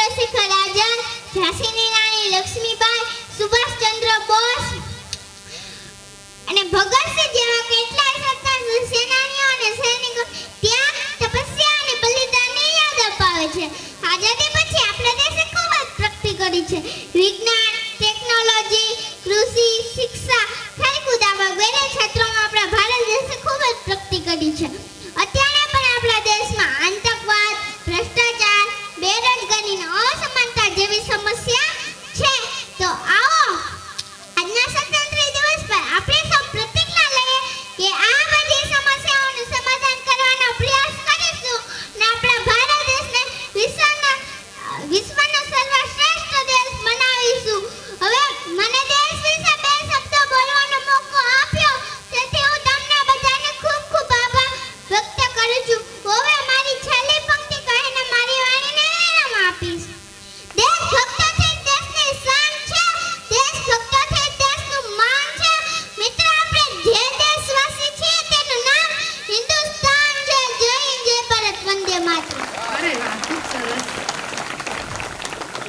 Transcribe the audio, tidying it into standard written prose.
ચંદ્રશેખર આઝાદ, ઝાંસીની રાણી લક્ષ્મીબાઈ, સુભાષચંદ્ર બોઝ અને ભગતસિંહ જેવા કેટલાય સ્વતંત્ર સેનાનીઓ અને સૈનિકો ત્યાગ, તપસ્યા અને બલિદાનની યાદ અપાવે છે. આઝાદી પછી આપણા દેશે ખૂબ જ પ્રગતિ કરી છે. વિજ્ઞાન,